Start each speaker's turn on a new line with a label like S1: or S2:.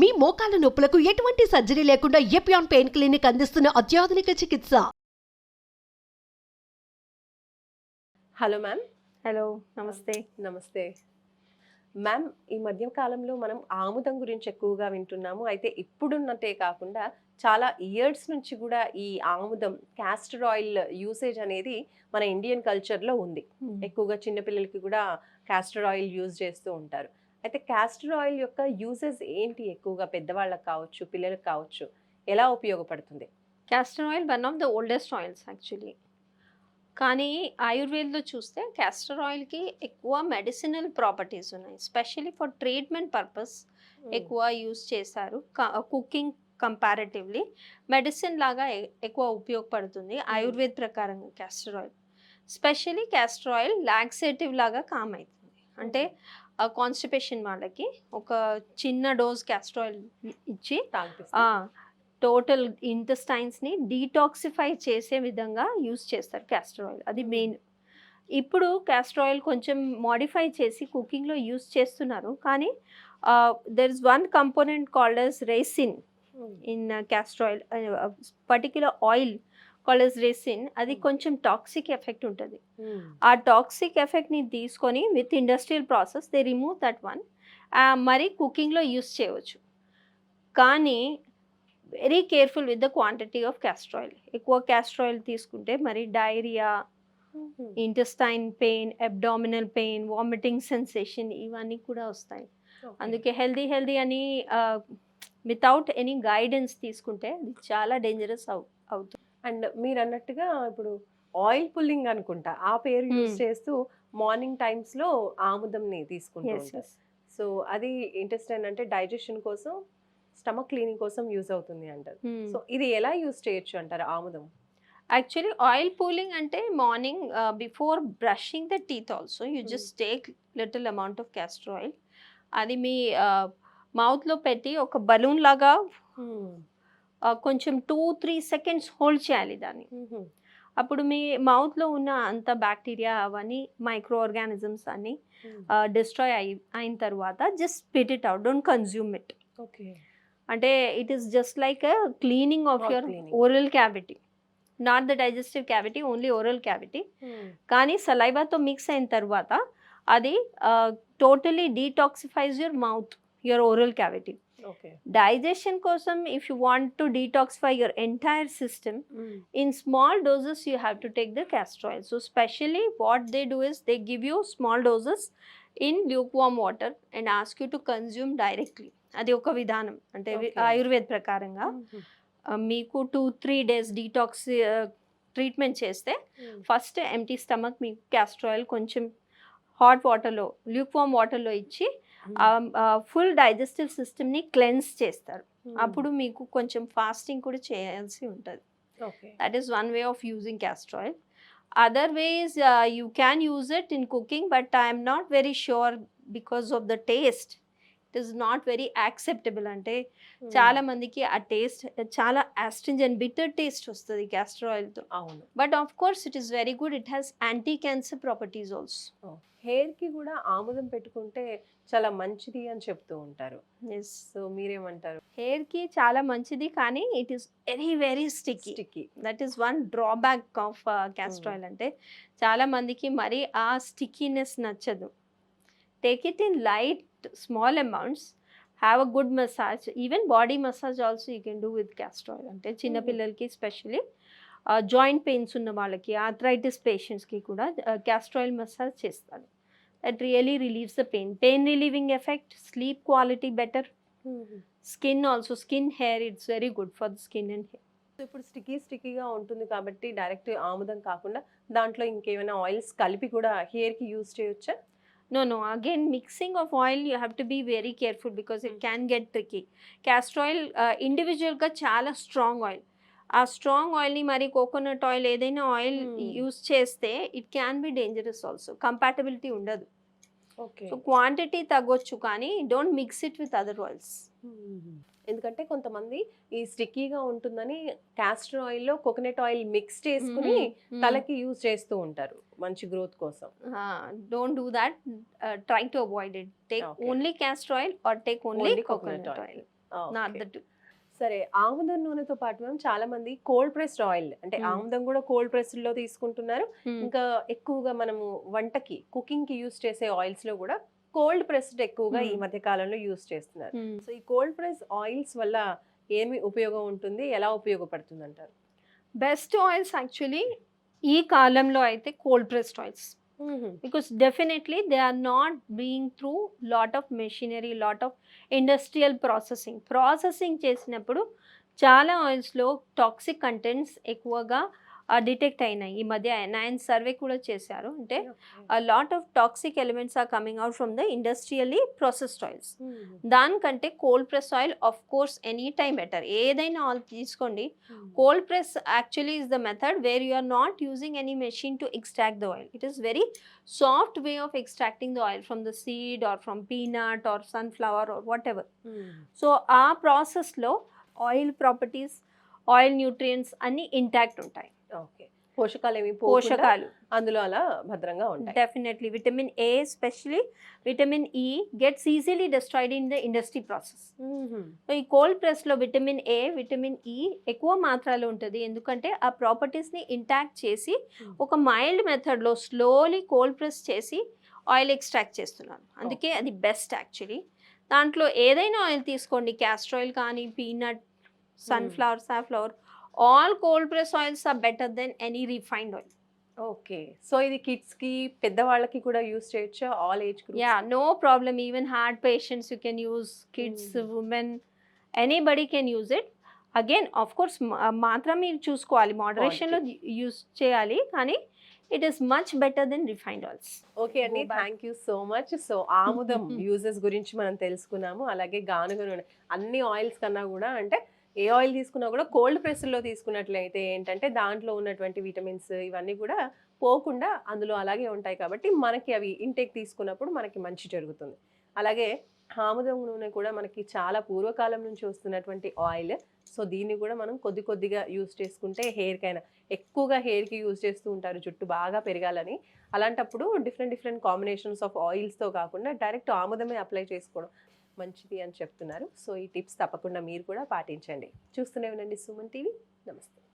S1: మీ మోకాల నొప్పులకు ఎటువంటి సర్జరీ లేకుండా ఎపియాన్ పెయిన్ క్లినిక్ అందిస్తున్న అత్యాధునిక చికిత్స.
S2: Hello ma'am.
S3: హలో, నమస్తే.
S2: నమస్తే మ్యామ్. ఈ మధ్య కాలంలో మనం ఆముదం గురించి ఎక్కువగా వింటున్నాము. అయితే ఇప్పుడున్నట్టే కాకుండా చాలా ఇయర్స్ నుంచి కూడా ఈ ఆముదం క్యాస్టర్ ఆయిల్ యూసేజ్ అనేది మన ఇండియన్ కల్చర్లో ఉంది. ఎక్కువగా చిన్నపిల్లలకి కూడా క్యాస్టర్ ఆయిల్ యూజ్ చేస్తూ ఉంటారు. అయితే క్యాస్టర్ ఆయిల్ యొక్క యూజెస్ ఏంటి? ఎక్కువగా పెద్దవాళ్ళకి కావచ్చు, పిల్లలకు కావచ్చు, ఎలా ఉపయోగపడుతుంది?
S3: Castor oil one of the oldest oils actually. కానీ ఆయుర్వేదంలో చూస్తే క్యాస్టర్ ఆయిల్కి ఎక్కువ మెడిసినల్ ప్రాపర్టీస్ ఉన్నాయి. స్పెషల్లీ ఫర్ ట్రీట్మెంట్ పర్పస్ ఎక్కువ యూజ్ చేశారు. కుకింగ్ కంపారిటివ్లీ మెడిసిన్ లాగా ఎక్కువ ఉపయోగపడుతుంది ఆయుర్వేద ప్రకారంగా castor oil. Specially castor oil laxative లాగా కామ్ అవుతుంది. అంటే కాన్స్టిపేషన్ వాళ్ళకి ఒక చిన్న డోస్ క్యాస్టర్ ఆయిల్ ఇచ్చి టోటల్ ఇంటెస్టైన్స్ని డీటాక్సిఫై చేసే విధంగా యూస్ చేస్తారు క్యాస్టర్ ఆయిల్. అది మెయిన్. ఇప్పుడు క్యాస్టర్ ఆయిల్ కొంచెం మాడిఫై చేసి కుకింగ్లో యూస్ చేస్తున్నారు. కానీ there is one component called as resin in castor oil. Particular oil called as resin. అది కొంచెం టాక్సిక్ ఎఫెక్ట్ ఉంటుంది. ఆ టాక్సిక్ ఎఫెక్ట్ని తీసుకొని with industrial process they remove that one. మరి కుకింగ్లో యూస్ చేయవచ్చు. కానీ very careful with the quantity of castor oil. ఎక్కువ castor oil తీసుకుంటే మరి diarrhoea, intestine pain, abdominal pain, vomiting sensation ఇవన్నీ కూడా వస్తాయి. అందుకే హెల్దీ అని వితౌట్ ఎనీ గైడెన్స్ తీసుకుంటే అది చాలా డేంజరస్ అవుతుంది.
S2: అండ్ మీరు అన్నట్టుగా ఇప్పుడు ఆయిల్ పుల్లింగ్ అనుకుంటా ఆ పేరు యూజ్ చేస్తూ మార్నింగ్ టైమ్స్లో ఆముదంని తీసుకుంటూ ఉంటారు. సో అది ఇంటెస్టైన్ అంటే డైజెషన్ కోసం, స్టమక్ క్లీనింగ్ కోసం యూజ్ అవుతుంది అంటారు. సో ఇది ఎలా యూజ్ చేయొచ్చు అంటారు ఆముదం?
S3: యాక్చువల్లీ ఆయిల్ పూలింగ్ అంటే morning before brushing the teeth also you just take little amount of castor oil. అది మీ మౌత్లో పెట్టి ఒక బలూన్ లాగా కొంచెం 2-3 సెకండ్స్ హోల్డ్ చేయాలి దాన్ని. అప్పుడు మీ మౌత్లో ఉన్న అంత బ్యాక్టీరియా అవన్నీ మైక్రో ఆర్గానిజమ్స్ అన్ని డిస్ట్రాయ్ అయిన తర్వాత just spit it out, don't consume it.
S2: Okay.
S3: అంటే it is just like a cleaning of your oral cavity, not the digestive cavity, only oral cavity. కానీ సలైవాతో మిక్స్ అయిన తర్వాత అది totally detoxifies your mouth, your oral cavity. Digestion kosam, if you want to detoxify your entire system, in small doses you have to take the castor oil. So specially what they do is they give you small doses in lukewarm water and ask you to consume directly. Adi oka vidhanam ante ayurved prakaranga meeku 2-3 days detox treatment cheste first empty stomach meeku castor oil koncham hot water lo, lukewarm water lo ichi full digestive సిస్టమ్ని cleanse చేస్తారు. అప్పుడు మీకు కొంచెం fasting కూడా చేయాల్సి ఉంటుంది. That is one way of using castor oil. Other ways you can use it in cooking, but I'm not very sure because of the taste. It is not very acceptable. అంటే చాలా మందికి ఆ taste చాలా astringent bitter taste వస్తుంది castor ఆయిల్తో.
S2: అవును.
S3: But of course it is very good. It has anti cancer properties also.
S2: హెయిర్కి కూడా ఆముదం పెట్టుకుంటే చాలా మంచిది అని చెప్తూ ఉంటారు.
S3: ఎస్.
S2: సో మీరేమంటారు?
S3: హెయిర్కి చాలా మంచిది, కానీ it is very sticky. That is one drawback of castor oil. అంటే చాలా మందికి మరి ఆ స్టిక్కీనెస్ నచ్చదు. Take it in light small amounts, have a good massage. Even body massage also you can do with castor oil. అంటే చిన్నపిల్లలకి especially joint pains ఉన్న వాళ్ళకి, ఆర్థరైటిస్ పేషెంట్స్కి కూడా క్యాస్టర్ ఆయిల్ మసాజ్ చేస్తారు. That really relieves the pain. Pain relieving effect, sleep quality better. Skin also, skin hair, it's very good for the skin and hair.
S2: ఇప్పుడు స్టిక్కీగా ఉంటుంది కాబట్టి డైరెక్ట్ ఆముదం కాకుండా దాంట్లో ఇంకేమైనా ఆయిల్స్ కలిపి కూడా హెయిర్కి యూజ్ చేయొచ్చా?
S3: No. Again, mixing of oil, you have to be very careful because it can get tricky. Castor oil individual ga chala strong oil. ఆ స్ట్రాంగ్ ఆయిల్ని మరి కోకోనట్ ఆయిల్ ఏదైనా ఆయిల్ యూస్ చేస్తే it can be dangerous also. Compatibility ఉండదు. So quantity తగ్గొచ్చు, కానీ don't mix it with other oils.
S2: ఎందుకంటే కొంతమంది ఈ స్టిక్కీగా ఉంటుందని క్యాస్టర్ ఆయిల్లో కోకోనట్ ఆయిల్ మిక్స్ చేసుకుని తలకి యూజ్ చేస్తూ ఉంటారు మంచి గ్రోత్ కోసం.
S3: Don't do that. Try to avoid it. Take only castor oil are take only coconut oil. Not
S2: Okay.
S3: The two.
S2: సరే, ఆముదం నూనెతో పాటు మనం చాలా మంది కోల్డ్ ప్రెస్డ్ ఆయిల్ అంటే
S3: Hmm.
S2: ఆముదం కూడా కోల్డ్ ప్రెస్డ్ లో తీసుకుంటున్నారు. ఇంకా ఎక్కువగా మనము వంటకి కుకింగ్ కి యూస్ చేసే ఆయిల్స్ లో కూడా కోల్డ్ ప్రెస్డ్ ఎక్కువగా ఈ మధ్య కాలంలో యూస్ చేస్తున్నారు. సో ఈ కోల్డ్ ప్రెస్ ఆయిల్స్ వల్ల ఏమి ఉపయోగం ఉంటుంది, ఎలా ఉపయోగపడుతుంది అంటారు?
S3: బెస్ట్ ఆయిల్స్ యాక్చువల్లీ ఈ కాలంలో అయితే cold pressed oils, because definitely they are not being through lot of machinery, lot of industrial processing చేసినప్పుడు చాలా ఆయిల్స్లో టాక్సిక్ కంటెంట్స్ ఎక్కువగా డిటెక్ట్ అయినాయి. ఈ మధ్య NIN సర్వే కూడా చేశారు. అంటే a lot of toxic elements are coming out from the industrially processed oils. దానికంటే cold press oil of course any time better. ఏదైనా ఆయిల్ తీసుకోండి, cold press actually is the method where you are not using any machine to extract the oil. It is very soft way of extracting the oil from the seed or from peanut or sunflower or whatever. So ఆ ప్రాసెస్లో oil properties, oil nutrients అన్ని intact ఉంటాయి.
S2: Okay, పోషకాలు ఏమి
S3: పోషకాలు
S2: అందులో అలా భద్రంగా ఉంటాయి.
S3: Definitely vitamin A, especially vitamin E gets easily destroyed in the industry process. ఈ కోల్డ్ ప్రెస్లో విటమిన్ ఏ, విటమిన్ ఈ ఎక్కువ మాత్రలో ఉంటుంది. ఎందుకంటే ఆ ప్రాపర్టీస్ని ఇంటాక్ట్ చేసి ఒక మైల్డ్ మెథడ్లో స్లోలీ కోల్డ్ ప్రెస్ చేసి ఆయిల్ ఎక్స్ట్రాక్ట్ చేస్తున్నారు. అందుకే అది బెస్ట్ యాక్చువల్లీ. దాంట్లో ఏదైనా ఆయిల్ తీసుకోండి, క్యాస్టర్ ఆయిల్ కానీ, peanut, sunflower, safflower, all cold press oils are better than any refined oil.
S2: Okay, so ఇది కిడ్స్ కి పెద్దవాళ్ళకి కూడా యూస్ చేయొచ్చా, all age group?
S3: Yeah, no problem. Even heart patients you can use, kids, women, anybody can use it. Again, of course, మాత్రం మీరు చూసుకోవాలి, మోడరేషన్లో use చేయాలి, కానీ it is much better than refined oils.
S2: Okay అండి, thank you so much. So ఆముదం uses గురించి మనం తెలుసుకున్నాము. అలాగే గానుగ నూనె అన్ని ఆయిల్స్ కన్నా కూడా అంటే ఏ ఆయిల్ తీసుకున్నా కూడా కోల్డ్ ప్రెస్లో తీసుకున్నట్లయితే ఏంటంటే దాంట్లో ఉన్నటువంటి విటమిన్స్ ఇవన్నీ కూడా పోకుండా అందులో అలాగే ఉంటాయి. కాబట్టి మనకి అవి ఇంటేక్ తీసుకున్నప్పుడు మనకి మంచి జరుగుతుంది. అలాగే ఆముదం నూనె కూడా మనకి చాలా పూర్వకాలం నుంచి వస్తున్నటువంటి ఆయిల్. సో దీన్ని కూడా మనం కొద్ది కొద్దిగా యూస్ చేసుకుంటే హెయిర్కైనా, ఎక్కువగా హెయిర్కి యూస్ చేస్తూ ఉంటారు జుట్టు బాగా పెరగాలని. అలాంటప్పుడు డిఫరెంట్ కాంబినేషన్స్ ఆఫ్ ఆయిల్స్తో కాకుండా డైరెక్ట్ ఆముదమే అప్లై చేసుకోవడం మంచిది అని చెప్తున్నారు. సో ఈ టిప్స్ తప్పకుండా మీరు కూడా పాటించండి. చూస్తూనే ఉండండి సుమన్ టీవీ. నమస్తే.